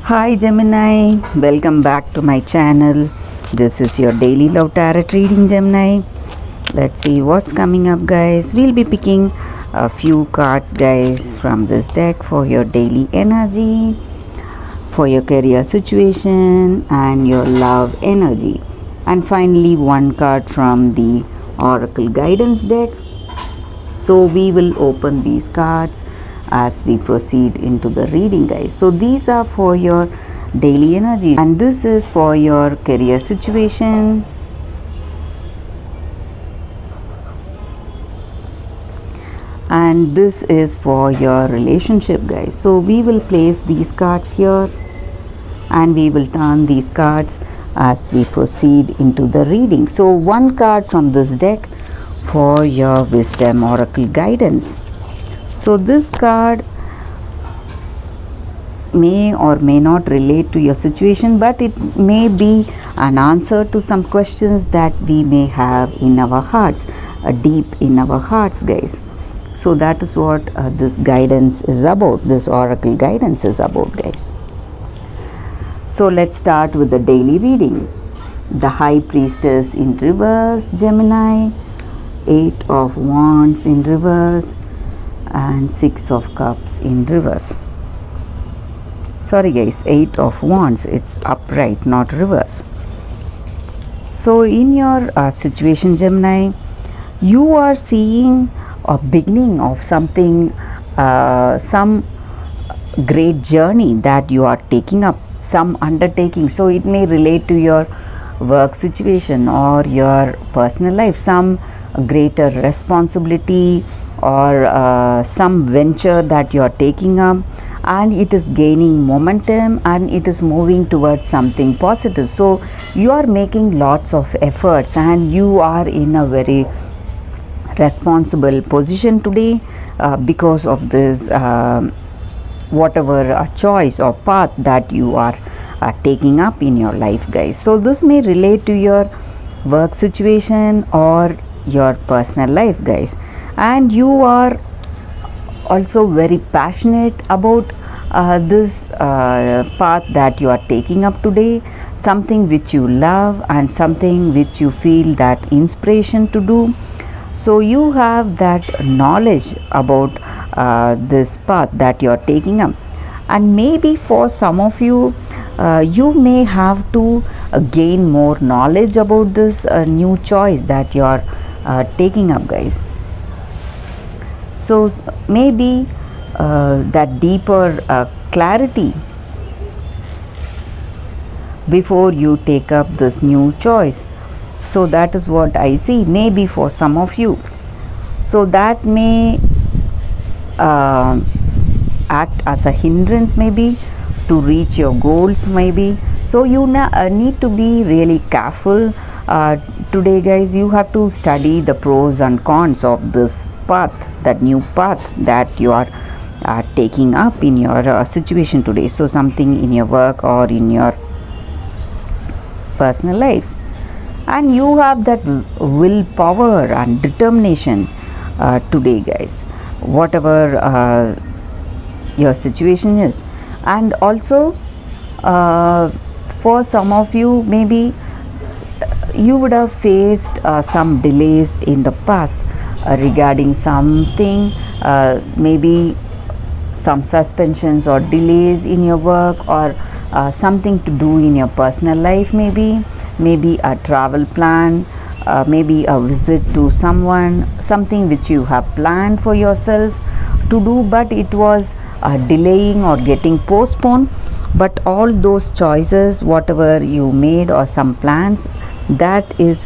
Hi Gemini, welcome back to my channel. This is your daily love tarot reading, Gemini. Let's see what's coming up, guys. We'll be picking a few cards, guys, from this deck for your daily energy, for your career situation, and your love energy. And finally, one card from the Oracle Guidance deck. So we will open these cards as we proceed into the reading, guys. So these are for your daily energy, and this is for your career situation, and this is for your relationship, guys. So we will place these cards here and we will turn these cards as we proceed into the reading. So one card from this deck for your wisdom oracle guidance. So this card may or may not relate to your situation, but it may be an answer to some questions that we may have in our hearts, deep in our hearts, guys. So that is what this guidance is about, this oracle guidance is about, guys. So let's start with the daily reading. The High Priestess in reverse, Gemini, 8 of Wands in reverse, and 6 of Cups in reverse. Sorry guys, 8 of Wands, it's upright, not reverse. So in your situation, Gemini, you are seeing a beginning of something, some great journey that you are taking up, some undertaking. So it may relate to your work situation or your personal life, some greater responsibility or some venture that you are taking up, and it is gaining momentum and it is moving towards something positive. So you are making lots of efforts and you are in a very responsible position today because of this whatever choice or path that you are taking up in your life, guys. So this may relate to your work situation or your personal life, guys, and you are also very passionate about this path that you are taking up today, something which you love and something which you feel that inspiration to do. So you have that knowledge about this path that you are taking up, and maybe for some of you you may have to gain more knowledge about this new choice that you are taking up, guys. So maybe that deeper clarity before you take up this new choice. So that is what I see, maybe for some of you. So that may act as a hindrance maybe to reach your goals, maybe. So you need to be really careful today, guys. You have to study the pros and cons of this path, that new path that you are taking up in your situation today. So something in your work or in your personal life, and you have that willpower and determination today, guys, whatever your situation is. And also for some of you, maybe you would have faced some delays in the past regarding something, maybe some suspensions or delays in your work, or something to do in your personal life, maybe a travel plan, maybe a visit to someone, something which you have planned for yourself to do, but it was delaying or getting postponed. But all those choices, whatever you made, or some plans, that is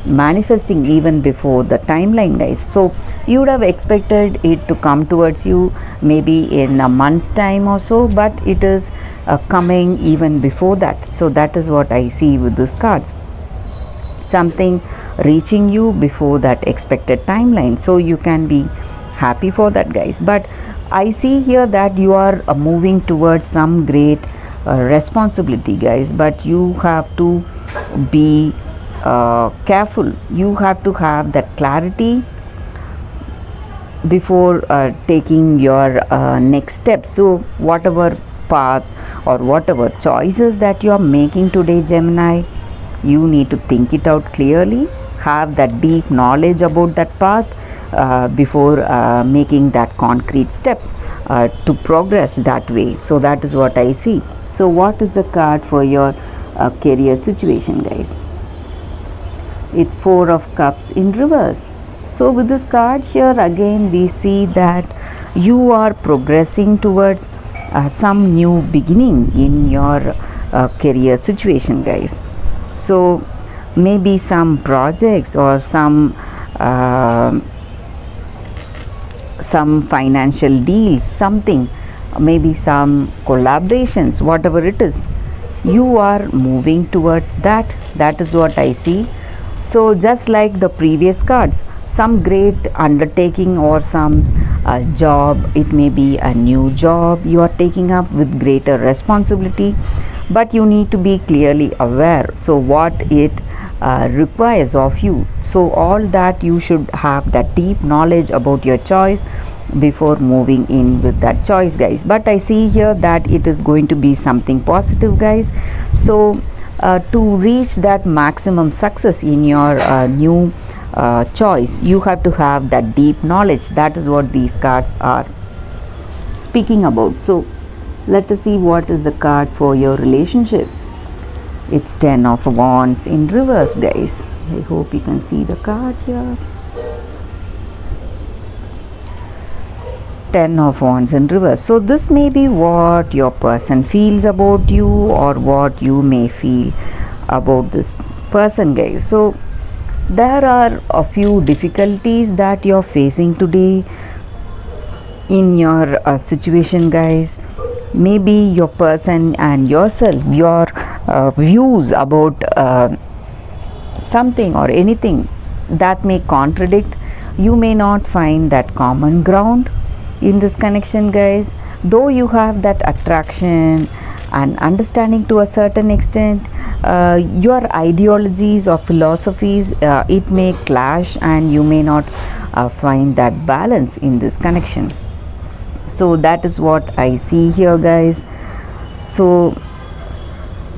manifesting even before the timeline, guys. So you would have expected it to come towards you maybe in a month's time or so, but it is coming even before that. So that is what I see with these cards, something reaching you before that expected timeline. So you can be happy for that, guys. But I see here that you are moving towards some great responsibility, guys, but you have to be careful. You have to have that clarity before taking your next step. So whatever path or whatever choices that you are making today, Gemini, you need to think it out clearly, have that deep knowledge about that path before making that concrete steps to progress that way. So that is what I see. So what is the card for your career situation, guys? It's Four of Cups in reverse. So with this card here, again we see that you are progressing towards some new beginning in your career situation, guys. So maybe some projects or some financial deals, something, maybe some collaborations, whatever it is, you are moving towards that. That is what I see. So just like the previous cards, some great undertaking or some job, it may be a new job you are taking up with greater responsibility, but you need to be clearly aware so what it requires of you. So all that you should have that deep knowledge about your choice before moving in with that choice, guys. But I see here that it is going to be something positive, guys. So to reach that maximum success in your new choice, you have to have that deep knowledge. That is what these cards are speaking about. So let us see what is the card for your relationship. It's Ten of Wands in reverse, guys. I hope you can see the card here. Ten of Wands in reverse. So this may be what your person feels about you or what you may feel about this person, guys. So there are a few difficulties that you're facing today in your situation, guys. Maybe your person and yourself, your views about something or anything that may contradict, you may not find that common ground in this connection, guys. Though you have that attraction and understanding to a certain extent, your ideologies or philosophies, it may clash and you may not find that balance in this connection. So that is what I see here, guys. So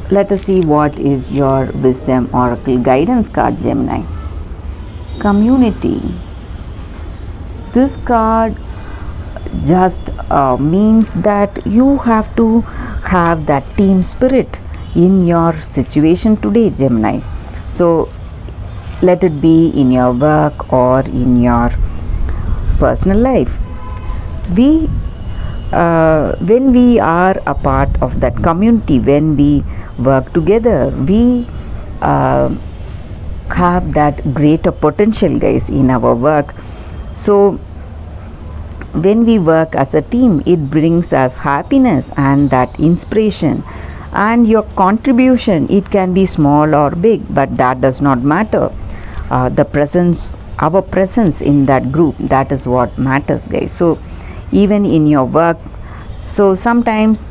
let us see what is your wisdom oracle guidance card, Gemini. Community. This card just means that you have to have that team spirit in your situation today, Gemini. So let it be in your work or in your personal life. When we are a part of that community, when we work together, we have that greater potential, guys, in our work. So when we work as a team, it brings us happiness and that inspiration, and your contribution, it can be small or big, but that does not matter. Our presence in that group, that is what matters, guys. So even in your work, so sometimes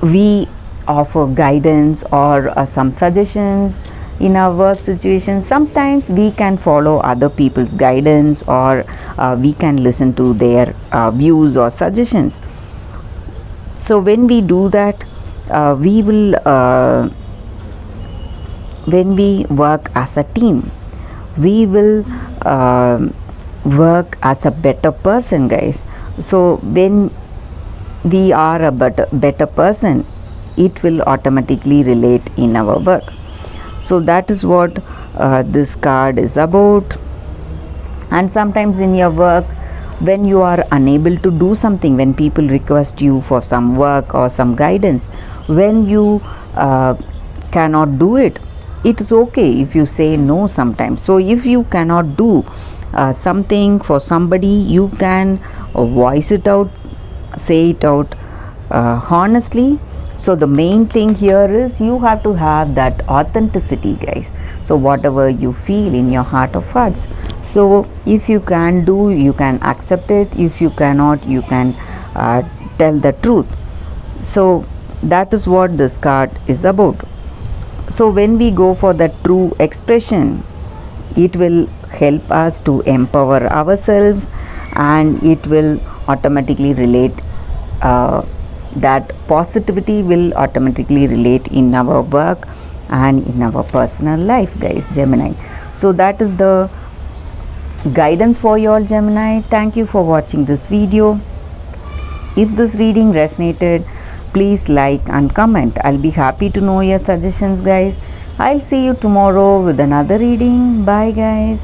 we offer guidance or some suggestions in our work situation. Sometimes we can follow other people's guidance or we can listen to their views or suggestions. So when we do that, we will when we work as a team, we will work as a better person, guys. So when we are a better person, it will automatically relate in our work. So that is what this card is about. And sometimes in your work, when you are unable to do something, when people request you for some work or some guidance, when you cannot do it, it is okay if you say no sometimes. So if you cannot do something for somebody, you can voice it out, say it out honestly. So the main thing here is you have to have that authenticity, guys. So whatever you feel in your heart of hearts, so if you can do, you can accept it. If you cannot, you can tell the truth. So that is what this card is about. So when we go for the true expression, it will help us to empower ourselves, and it will automatically relate that positivity will automatically relate in our work and in our personal life, guys. Gemini. So that is the guidance for you all, Gemini. Thank you for watching this video. If this reading resonated, please like and comment. I'll be happy to know your suggestions, guys. I'll see you tomorrow with another reading. Bye, guys.